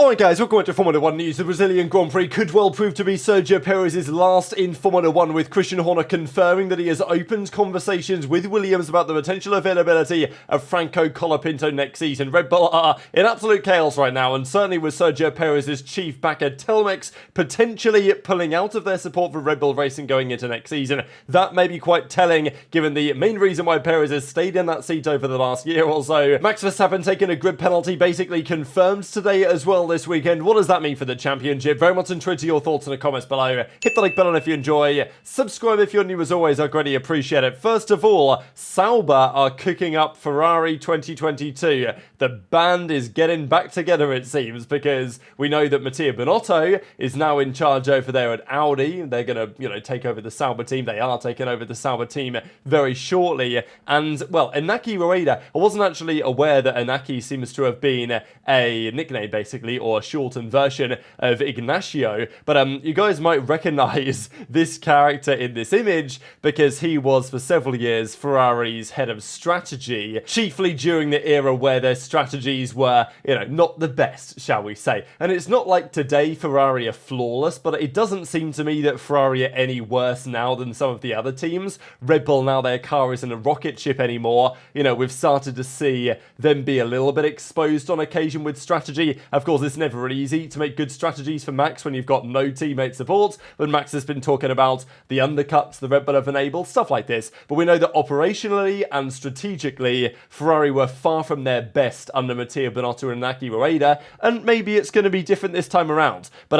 Hi guys, welcome to Formula 1 news. The Brazilian Grand Prix could well prove to be Sergio Perez's last in Formula 1, with Christian Horner confirming that he has opened conversations with Williams about the potential availability of Franco Colapinto next season. Red Bull are in absolute chaos right now, and certainly with Sergio Perez's chief backer Telmex potentially pulling out of their support for Red Bull Racing going into next season. That may be quite telling, given the main reason why Perez has stayed in that seat over the last year or so. Max Verstappen taking a grid penalty basically confirmed today as well this weekend. What does that mean for the championship? Very much intrigued to your thoughts in the comments below. Hit the like button if you enjoy. Subscribe if you're new as always. I greatly appreciate it. First of all, Sauber are cooking up Ferrari 2022. The band is getting back together, it seems, because we know that Mattia Binotto is now in charge over there at Audi. They're going to, take over the Sauber team. They are taking over the Sauber team very shortly. And, well, Inaki Rueda, I wasn't actually aware that Inaki seems to have been a nickname, basically, or a shortened version of Ignacio, but you guys might recognize this character in this image because he was for several years Ferrari's head of strategy, chiefly during the era where their strategies were, not the best, shall we say. And it's not like today Ferrari are flawless, but it doesn't seem to me that Ferrari are any worse now than some of the other teams. Red Bull, now their car isn't a rocket ship anymore. We've started to see them be a little bit exposed on occasion with strategy. Of course, it's never really easy to make good strategies for Max when you've got no teammate support, but Max has been talking about the undercuts the Red Bull have enabled, stuff like this. But we know that operationally and strategically, Ferrari were far from their best under Mattia Binotto and Inaki Rueda, and maybe it's going to be different this time around. But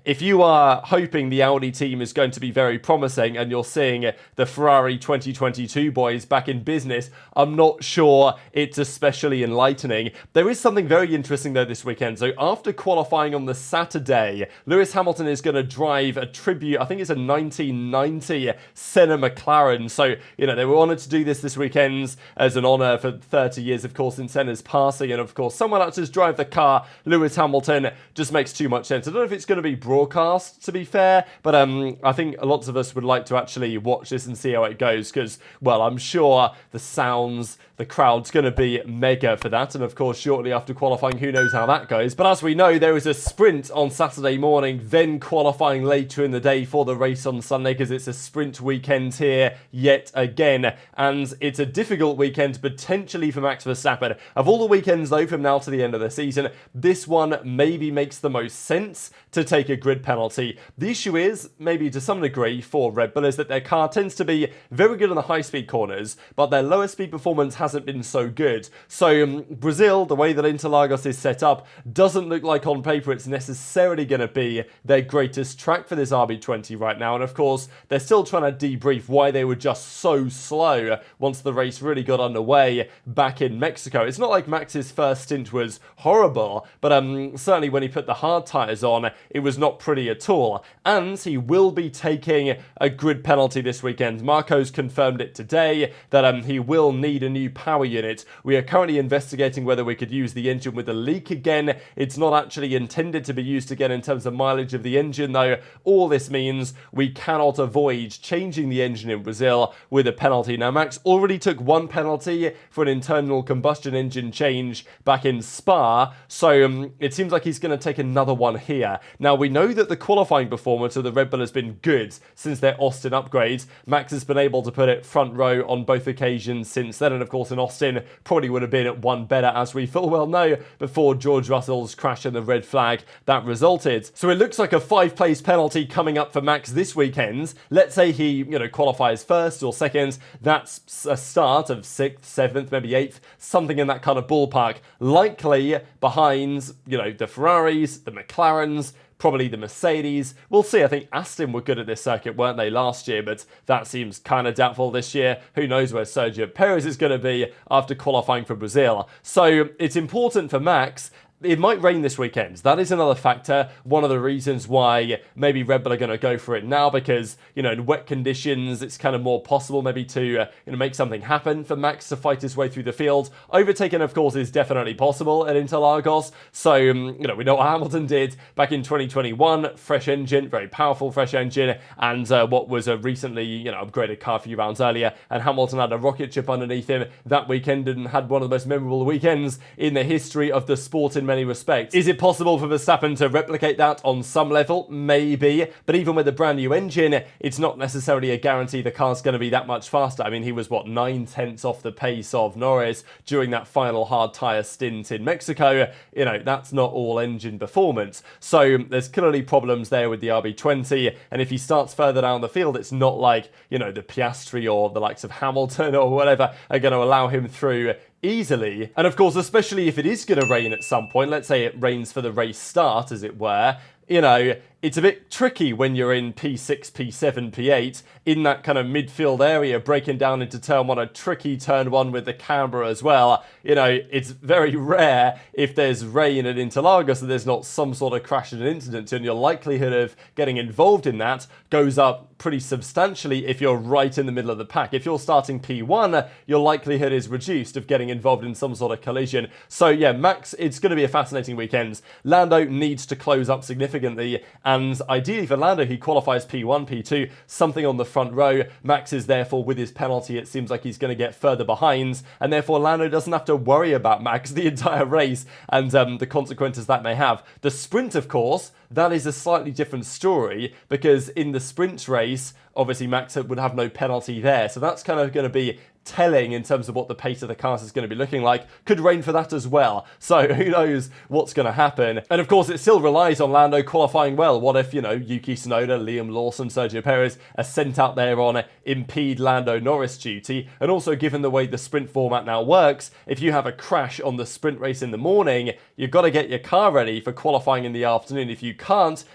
if you are hoping the Audi team is going to be very promising and you're seeing the Ferrari 2022 boys back in business, I'm not sure it's especially enlightening. There is something very interesting though this weekend. So after qualifying on the Saturday, Lewis Hamilton is going to drive a tribute, I think it's a 1990 Senna McLaren. So, they were honoured to do this weekend as an honour for 30 years, of course, in Senna's passing. And of course, someone else to drive the car, Lewis Hamilton, just makes too much sense. I don't know if it's going to be broadcast, to be fair, but I think lots of us would like to actually watch this and see how it goes because, well, I'm sure the sounds, the crowd's going to be mega for that. And of course, shortly after qualifying, who knows how that goes. But as we know, there is a sprint on Saturday morning, then qualifying later in the day for the race on Sunday because it's a sprint weekend here yet again. And it's a difficult weekend potentially for Max Verstappen. Of all the weekends though, from now to the end of the season, this one maybe makes the most sense to take a grid penalty. The issue is, maybe to some degree for Red Bull, is that their car tends to be very good on the high-speed corners, but their lower speed performance hasn't been so good. So Brazil, the way that Interlagos is set up, doesn't look like on paper it's necessarily going to be their greatest track for this RB20 right now. And of course, they're still trying to debrief why they were just so slow once the race really got underway back in Mexico. It's not like Max's first stint was horrible, but certainly when he put the hard tyres on, it was not pretty at all. And he will be taking a grid penalty this weekend. Marco's confirmed it today that he will need a new power unit. We are currently investigating whether we could use the engine with a leak again. It's not actually intended to be used again in terms of mileage of the engine though. All this means we cannot avoid changing the engine in Brazil with a penalty. Now Max already took one penalty for an internal combustion engine change back in Spa, so it seems like he's going to take another one here. Now we know that the qualifying performance of the Red Bull has been good since their Austin upgrades. Max has been able to put it front row on both occasions since then, and of course in Austin probably would have been at one better, as we full well know, before George Russell's crash and the red flag that resulted. So it looks like a 5-place penalty coming up for Max this weekend. Let's say he, qualifies first or second. That's a start of 6th, 7th, maybe 8th, something in that kind of ballpark. Likely behind, the Ferraris, the McLarens, probably the Mercedes. We'll see. I think Aston were good at this circuit, weren't they, last year? But that seems kind of doubtful this year. Who knows where Sergio Perez is going to be after qualifying for Brazil. So it's important for Max. It might rain this weekend. That is another factor. One of the reasons why maybe Red Bull are going to go for it now because, in wet conditions, it's kind of more possible maybe to make something happen for Max to fight his way through the field. Overtaking, of course, is definitely possible at Interlagos. So, we know what Hamilton did back in 2021. Fresh engine, very powerful fresh engine, and what was a recently, upgraded car a few rounds earlier. And Hamilton had a rocket ship underneath him that weekend and had one of the most memorable weekends in the history of the sport in many respects. Is it possible for Verstappen to replicate that on some level? Maybe, but even with a brand new engine, it's not necessarily a guarantee the car's going to be that much faster. I mean, he was, what, 9/10 off the pace of Norris during that final hard tyre stint in Mexico. You know, that's not all engine performance. So there's clearly problems there with the RB20, and if he starts further down the field, it's not like, you know, the Piastri or the likes of Hamilton or whatever are going to allow him through easily. And of course, especially if it is going to rain at some point, let's say it rains for the race start, as it were, you know, it's a bit tricky when you're in P6, P7, P8, in that kind of midfield area, breaking down into turn 1, a tricky turn 1 with the camber as well. You know, it's very rare if there's rain at Interlagos that there's not some sort of crash and incident, and your likelihood of getting involved in that goes up pretty substantially if you're right in the middle of the pack. If you're starting P1, your likelihood is reduced of getting involved in some sort of collision. So yeah, Max, it's going to be a fascinating weekend. Lando needs to close up significantly, and ideally for Lando, he qualifies P1, P2, something on the front row. Max is therefore, with his penalty, it seems like he's going to get further behind, and therefore Lando doesn't have to worry about Max the entire race and the consequences that may have. The sprint, of course, that is a slightly different story, because in the sprint race, obviously Max would have no penalty there, so that's kind of going to be telling in terms of what the pace of the cars is going to be looking like. Could rain for that as well, so who knows what's going to happen. And of course, it still relies on Lando qualifying well. What if, you know, Yuki Tsunoda, Liam Lawson, Sergio Perez are sent out there on impede Lando Norris duty? And also, given the way the sprint format now works, if you have a crash on the sprint race in the morning, you've got to get your car ready for qualifying in the afternoon. If you can't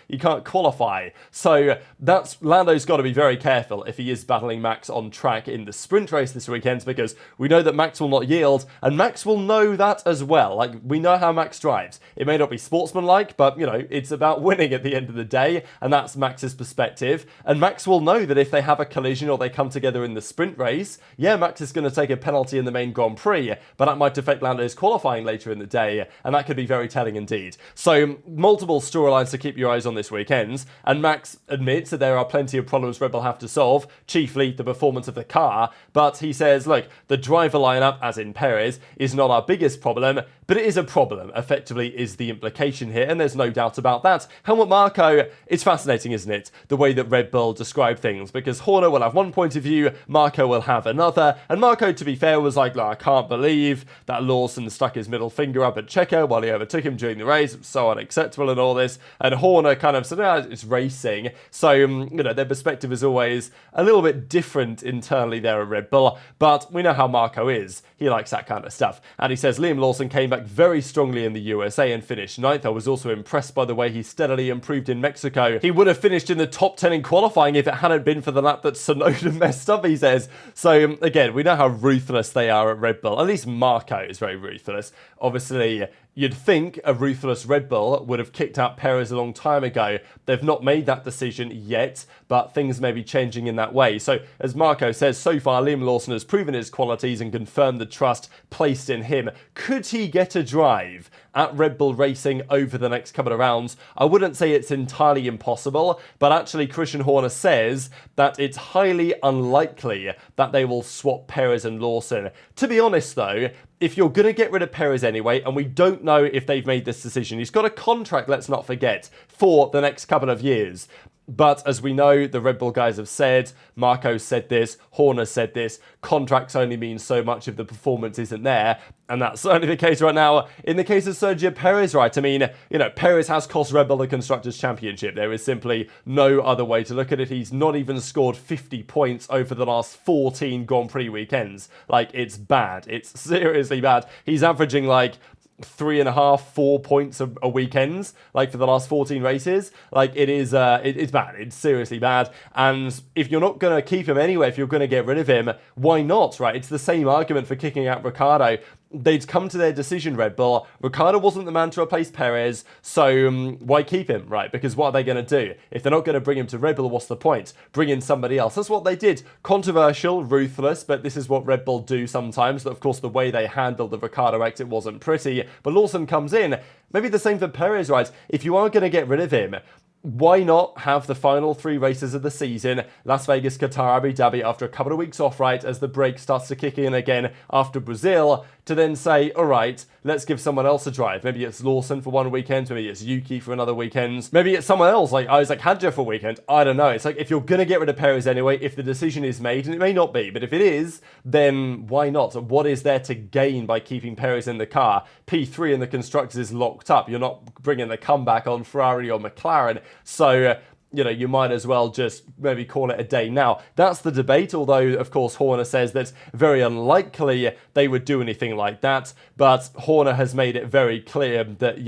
qualify. So that's, Lando's got to be very careful if he is battling Max on track in the sprint race this weekend, because we know that Max will not yield, and Max will know that as well. Like, we know how Max drives. It may not be sportsmanlike, but, you know, it's about winning at the end of the day, and that's Max's perspective. And Max will know that if they have a collision or they come together in the sprint race, yeah, Max is going to take a penalty in the main Grand Prix, but that might affect Lando's qualifying later in the day, and that could be very telling indeed. So, multiple storylines to keep your eyes on this weekend, and Max admits that there are plenty of problems Red Bull have to solve, chiefly the performance of the car, but he says, look, the driver lineup, as in Perez, is not our biggest problem, but it is a problem, effectively, is the implication here, and there's no doubt about that. Helmut Marko, it's fascinating, isn't it, the way that Red Bull describe things, because Horner will have one point of view, Marko will have another, and Marko, to be fair, was like, I can't believe that Lawson stuck his middle finger up at Checo while he overtook him during the race, it's so unacceptable and all this, and Horner kind of said, it's racing, so, you know, their perspective is always a little bit different internally there at Red Bull, but we know how Marko is. He likes that kind of stuff. And he says Liam Lawson came back very strongly in the USA and finished 9th. I was also impressed by the way he steadily improved in Mexico. He would have finished in the top 10 in qualifying if it hadn't been for the lap that Tsunoda messed up, he says. So, again, we know how ruthless they are at Red Bull. At least Marko is very ruthless. Obviously, you'd think a ruthless Red Bull would have kicked out Perez a long time ago. They've not made that decision yet, but things may be changing in that way. So, as Marko says, so far Liam Lawson has proven his qualities and confirmed the trust placed in him. Could he get a drive at Red Bull Racing over the next couple of rounds? I wouldn't say it's entirely impossible, but actually Christian Horner says that it's highly unlikely that they will swap Perez and Lawson. To be honest though, if you're going to get rid of Perez anyway, and we don't know if they've made this decision, he's got a contract, let's not forget, for the next couple of years. But as we know, the Red Bull guys have said, Marko said this, Horner said this, contracts only mean so much if the performance isn't there. And that's certainly the case right now. In the case of Sergio Perez, right? I mean, you know, Perez has cost Red Bull the Constructors' Championship. There is simply no other way to look at it. He's not even scored 50 points over the last 14 Grand Prix weekends. Like, it's bad. It's seriously bad. He's averaging, like, 3.5, 4 points a weekend, like for the last 14 races. Like, it is, it's bad. It's seriously bad. And if you're not going to keep him anyway, if you're going to get rid of him, why not, right? It's the same argument for kicking out Ricciardo. They'd come to their decision, Red Bull. Ricciardo wasn't the man to replace Perez, so why keep him, right? Because what are they going to do? If they're not going to bring him to Red Bull, what's the point? Bring in somebody else. That's what they did. Controversial, ruthless, but this is what Red Bull do sometimes. Of course, the way they handled the Ricciardo exit wasn't pretty, but Lawson comes in. Maybe the same for Perez, right? If you are going to get rid of him, why not have the final 3 races of the season, Las Vegas, Qatar, Abu Dhabi, after a couple of weeks off, right, as the break starts to kick in again after Brazil, to then say, all right, let's give someone else a drive. Maybe it's Lawson for one weekend, maybe it's Yuki for another weekend, maybe it's someone else, like Isaac Hadjar for a weekend. I don't know. It's like, if you're going to get rid of Perez anyway, if the decision is made, and it may not be, but if it is, then why not? What is there to gain by keeping Perez in the car? P3 in the constructors is locked up. You're not bringing the comeback on Ferrari or McLaren. So, you might as well just maybe call it a day now. That's the debate, although, of course, Horner says that's very unlikely they would do anything like that. But Horner has made it very clear that,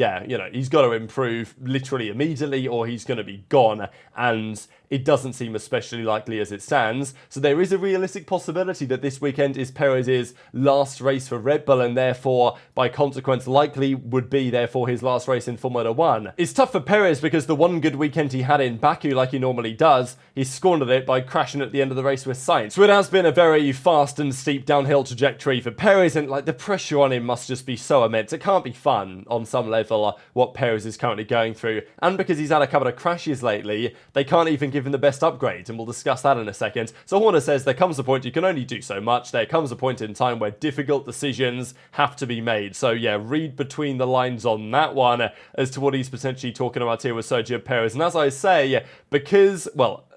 he's got to improve literally immediately or he's going to be gone. And it doesn't seem especially likely as it stands. So there is a realistic possibility that this weekend is Perez's last race for Red Bull, and therefore, by consequence, likely would be, therefore, his last race in Formula 1. It's tough for Perez because the one good weekend he had in Baku, like he normally does, he squandered it by crashing at the end of the race with Sainz. So it has been a very fast and steep downhill trajectory for Perez, and the pressure on him must just be so immense. It can't be fun on some level what Perez is currently going through. And because he's had a couple of crashes lately, they can't even give him the best upgrades, and we'll discuss that in a second. So Horner says there comes a point you can only do so much. There comes a point in time where difficult decisions have to be made. So read between the lines on that one as to what he's potentially talking about here with Sergio Perez. And as I say, because,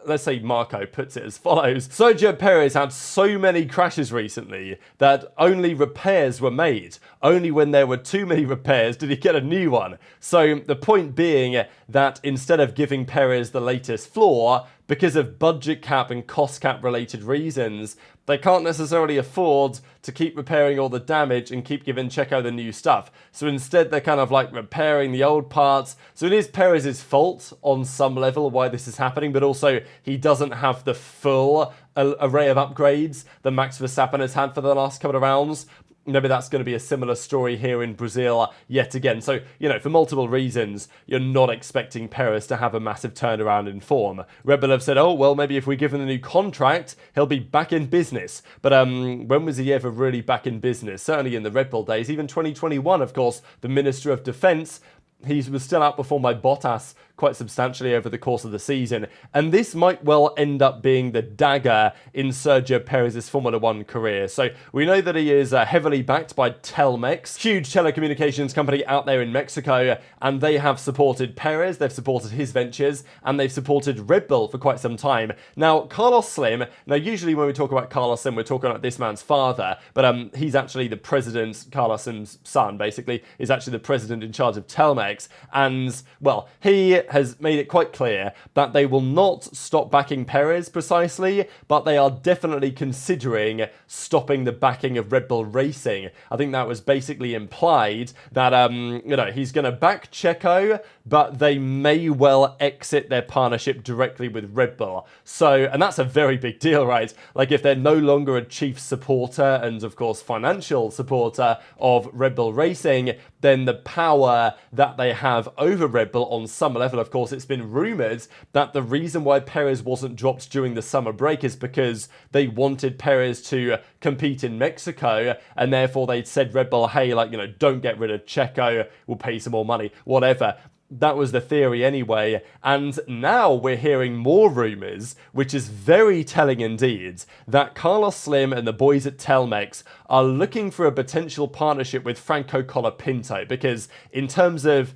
let's say Marco puts it as follows. Sergio Perez had so many crashes recently that only repairs were made. Only when there were too many repairs did he get a new one. So the point being that instead of giving Perez the latest floor, because of budget cap and cost cap related reasons, they can't necessarily afford to keep repairing all the damage and keep giving Checo the new stuff. So instead they're kind of repairing the old parts. So it is Perez's fault on some level why this is happening, but also he doesn't have the full array of upgrades that Max Verstappen has had for the last couple of rounds. Maybe that's going to be a similar story here in Brazil yet again. So, for multiple reasons, you're not expecting Perez to have a massive turnaround in form. Red Bull have said, maybe if we give him the new contract, he'll be back in business. But when was he ever really back in business? Certainly in the Red Bull days. Even 2021, of course, the Minister of Defence, he was still outperformed by Bottas quite substantially over the course of the season. And this might well end up being the dagger in Sergio Perez's Formula 1 career. So we know that he is heavily backed by Telmex, huge telecommunications company out there in Mexico, and they have supported Perez, they've supported his ventures, and they've supported Red Bull for quite some time. Now, Carlos Slim, usually when we talk about Carlos Slim, we're talking about this man's father, but he's actually the president, Carlos Slim's son, basically, is actually the president in charge of Telmex, and, he has made it quite clear that they will not stop backing Perez precisely, but they are definitely considering stopping the backing of Red Bull Racing. I think that was basically implied that, he's going to back Checo, but they may well exit their partnership directly with Red Bull. So, and that's a very big deal, right? If they're no longer a chief supporter and, of course, financial supporter of Red Bull Racing, then the power that they have over Red Bull on some level, of course, it's been rumoured that the reason why Perez wasn't dropped during the summer break is because they wanted Perez to compete in Mexico, and therefore they'd said Red Bull, hey, don't get rid of Checo, we'll pay some more money, whatever. That was the theory anyway, and now we're hearing more rumours, which is very telling indeed, that Carlos Slim and the boys at Telmex are looking for a potential partnership with Franco Colapinto, because in terms of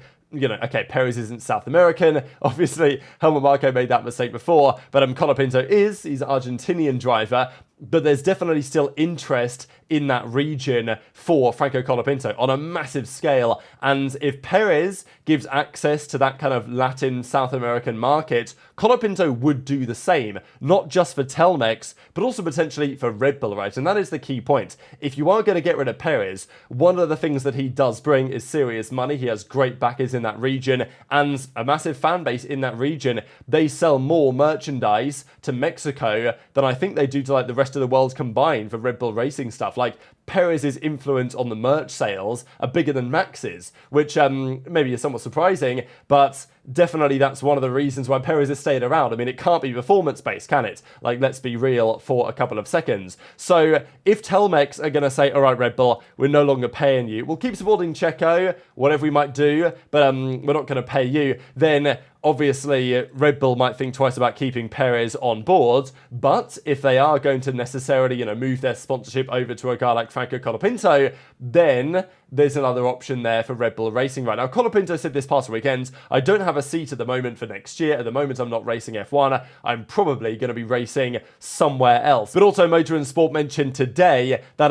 Perez isn't South American. Obviously, Helmut Marko made that mistake before, but Colapinto he's an Argentinian driver. But there's definitely still interest in that region for Franco Colapinto on a massive scale. And if Perez gives access to that kind of Latin South American market, Colapinto would do the same, not just for Telmex, but also potentially for Red Bull, right? And that is the key point. If you are going to get rid of Perez, one of the things that he does bring is serious money. He has great backers in that region and a massive fan base in that region. They sell more merchandise to Mexico than I think they do to the rest of the world combined for Red Bull Racing stuff. Perez's influence on the merch sales are bigger than Max's, which maybe is somewhat surprising, but definitely that's one of the reasons why Perez has stayed around. I mean, it can't be performance-based, can it? Like, let's be real for a couple of seconds. So if Telmex are going to say, all right, Red Bull, we're no longer paying you, we'll keep supporting Checo, whatever we might do, but we're not going to pay you, then obviously Red Bull might think twice about keeping Perez on board. But if they are going to necessarily, move their sponsorship over to a guy like Franco Colapinto, then there's another option there for Red Bull Racing right now. Colapinto said this past weekend, I don't have a seat at the moment for next year. At the moment, I'm not racing F1. I'm probably going to be racing somewhere else. But also Motor and Sport mentioned today that,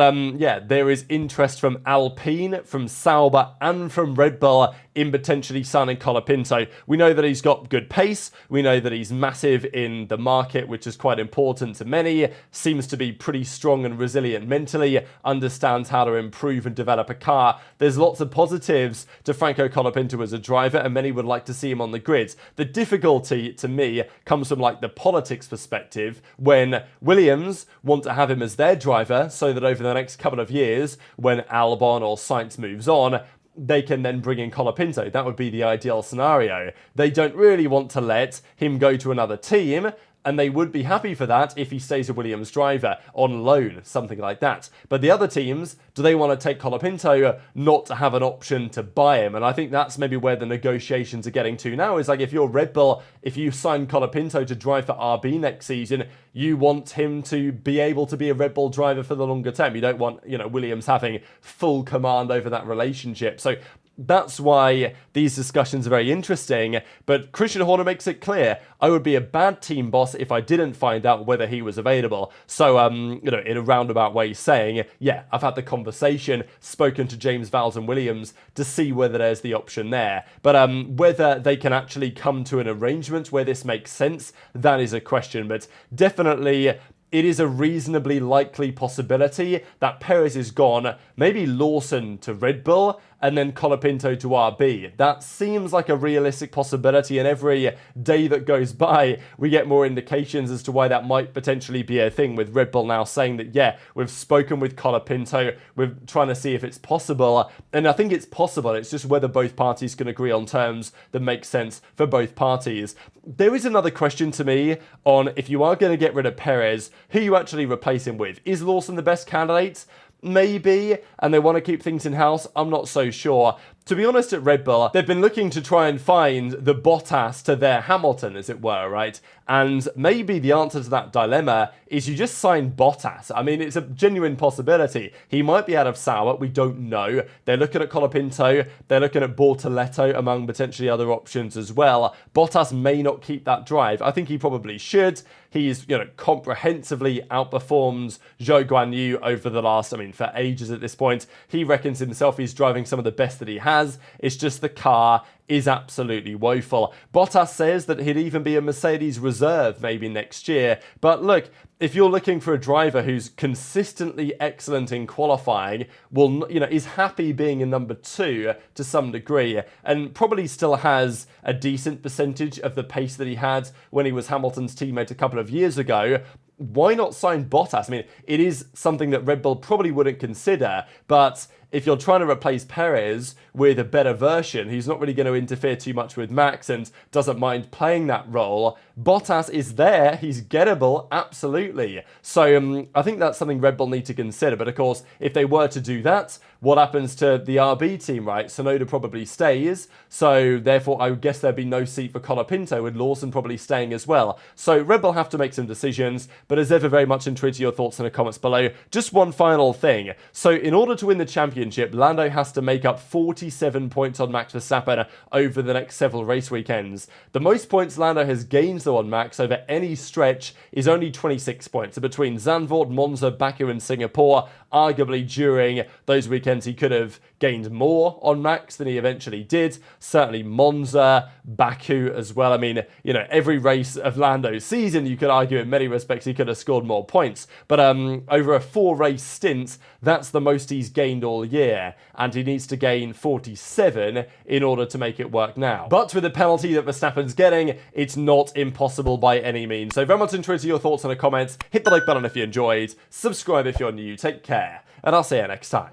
there is interest from Alpine, from Sauber, and from Red Bull in potentially signing Colapinto. We know that he's got good pace. We know that he's massive in the market, which is quite important to many. Seems to be pretty strong and resilient mentally, understands how to improve and develop a car. There's lots of positives to Franco Colapinto as a driver, and many would like to see him on the grid. The difficulty, to me, comes from the politics perspective, when Williams want to have him as their driver, so that over the next couple of years, when Albon or Sainz moves on, they can then bring in Colapinto. That would be the ideal scenario. They don't really want to let him go to another team, and they would be happy for that if he stays a Williams driver on loan, something like that. But the other teams, do they want to take Colapinto not to have an option to buy him? And I think that's maybe where the negotiations are getting to now, is if you're Red Bull, if you sign Colapinto to drive for RB next season, you want him to be able to be a Red Bull driver for the longer term. You don't want, Williams having full command over that relationship. So that's why these discussions are very interesting. But Christian Horner makes it clear, I would be a bad team boss if I didn't find out whether he was available. So, in a roundabout way saying, yeah, I've had the conversation, spoken to James Vowles and Williams to see whether there's the option there. But whether they can actually come to an arrangement where this makes sense, that is a question. But definitely, it is a reasonably likely possibility that Perez is gone, maybe Lawson to Red Bull, and then Colapinto to RB. That seems like a realistic possibility, and every day that goes by, we get more indications as to why that might potentially be a thing, with Red Bull now saying that, yeah, we've spoken with Colapinto, we're trying to see if it's possible, and I think it's possible. It's just whether both parties can agree on terms that make sense for both parties. There is another question to me on, if you are going to get rid of Perez, who you actually replace him with. Is Lawson the best candidate? Maybe, and they want to keep things in-house. I'm not so sure. To be honest, at Red Bull, they've been looking to try and find the Bottas to their Hamilton, as it were, right? And maybe the answer to that dilemma is you just sign Bottas. I mean, it's a genuine possibility. He might be out of Sauber, we don't know. They're looking at Colapinto, they're looking at Bortoletto, among potentially other options as well. Bottas may not keep that drive. I think he probably should. He's, comprehensively outperformed Zhou Guanyu over the last, for ages at this point. He reckons himself he's driving some of the best that he has. It's just the car is absolutely woeful. Bottas says that he'd even be a Mercedes reserve maybe next year. But look, if you're looking for a driver who's consistently excellent in qualifying, is happy being in number 2 to some degree, and probably still has a decent percentage of the pace that he had when he was Hamilton's teammate a couple of years ago, why not sign Bottas? It is something that Red Bull probably wouldn't consider, but if you're trying to replace Perez with a better version, who's not really going to interfere too much with Max and doesn't mind playing that role, Bottas is there, he's gettable, absolutely. So I think that's something Red Bull need to consider. But of course, if they were to do that, what happens to the RB team, right? Tsunoda probably stays, so therefore I would guess there'd be no seat for Colapinto, with Lawson probably staying as well. So Red Bull have to make some decisions, but as ever, very much intrigued to your thoughts in the comments below. Just one final thing. So in order to win the championship, Lando has to make up 47 points on Max Verstappen over the next several race weekends. The most points Lando has gained though on Max over any stretch is only 26 points. So between Zandvoort, Monza, Baku and Singapore, arguably during those weekends he could have gained more on Max than he eventually did. Certainly Monza, Baku as well. I mean, you know, every race of Lando's season, you could argue in many respects he could have scored more points. But over a 4-race stint, that's the most he's gained all year. And he needs to gain 47 in order to make it work now. But with the penalty that Verstappen's getting, it's not impossible by any means. So very much interested in your thoughts in the comments. Hit the like button if you enjoyed. Subscribe if you're new. Take care. And I'll see you next time.